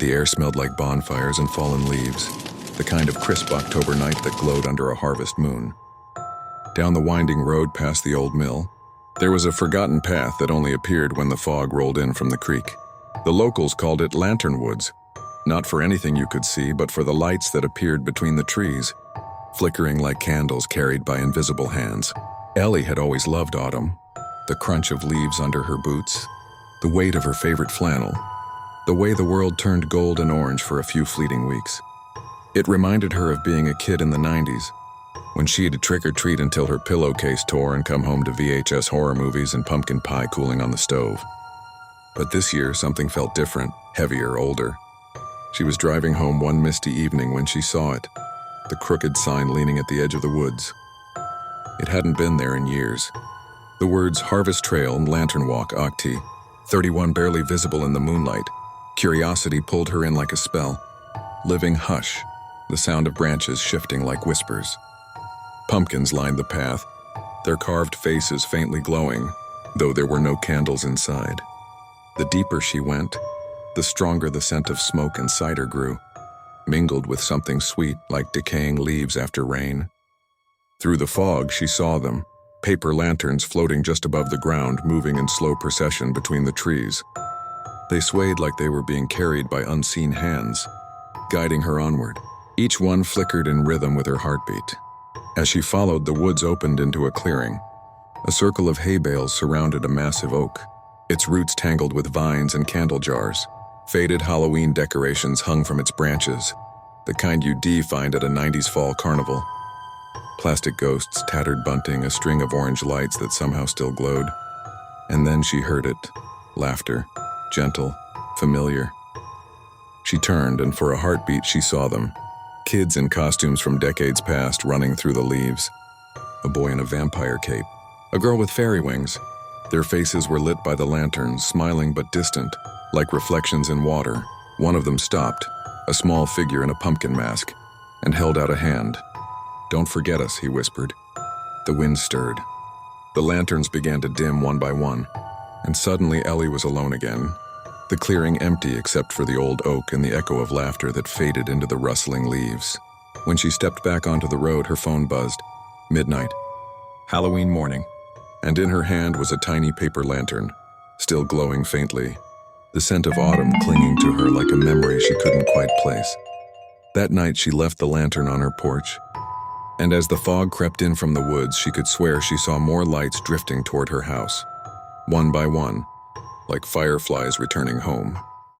The air smelled like bonfires and fallen leaves, the kind of crisp October night that glowed under a harvest moon. Down the winding road past the old mill, there was a forgotten path that only appeared when the fog rolled in from the creek. The locals called it Lantern Woods, not for anything you could see, but for the lights that appeared between the trees, flickering like candles carried by invisible hands. Ellie had always loved autumn, the crunch of leaves under her boots, the weight of her favorite flannel, the way the world turned gold and orange for a few fleeting weeks. It reminded her of being a kid in the 90s, when she'd trick-or-treat until her pillowcase tore and come home to VHS horror movies and pumpkin pie cooling on the stove. But this year, something felt different, heavier, older. She was driving home one misty evening when she saw it, the crooked sign leaning at the edge of the woods. It hadn't been there in years. The words Harvest Trail and Lantern Walk, Octi, 31 barely visible in the moonlight. Curiosity pulled her in like a spell. Living hush, the sound of branches shifting like whispers. Pumpkins lined the path, their carved faces faintly glowing, though there were no candles inside. The deeper she went, the stronger the scent of smoke and cider grew, mingled with something sweet like decaying leaves after rain. Through the fog, she saw them, paper lanterns floating just above the ground, moving in slow procession between the trees. They swayed like they were being carried by unseen hands, guiding her onward. Each one flickered in rhythm with her heartbeat. As she followed, the woods opened into a clearing. A circle of hay bales surrounded a massive oak, its roots tangled with vines and candle jars. Faded Halloween decorations hung from its branches, the kind you'd find at a 90s fall carnival. Plastic ghosts, tattered bunting, a string of orange lights that somehow still glowed. And then she heard it, laughter, gentle, familiar. She turned, and for a heartbeat she saw them. Kids in costumes from decades past running through the leaves. A boy in a vampire cape. A girl with fairy wings. Their faces were lit by the lanterns, smiling but distant, like reflections in water. One of them stopped, a small figure in a pumpkin mask, and held out a hand. "Don't forget us," he whispered. The wind stirred. The lanterns began to dim one by one, and suddenly Ellie was alone again. The clearing empty except for the old oak and the echo of laughter that faded into the rustling leaves. When she stepped back onto the road, her phone buzzed. Midnight. Halloween morning. And in her hand was a tiny paper lantern, still glowing faintly, the scent of autumn clinging to her like a memory she couldn't quite place. That night she left the lantern on her porch, and as the fog crept in from the woods, she could swear she saw more lights drifting toward her house, one by one, like fireflies returning home.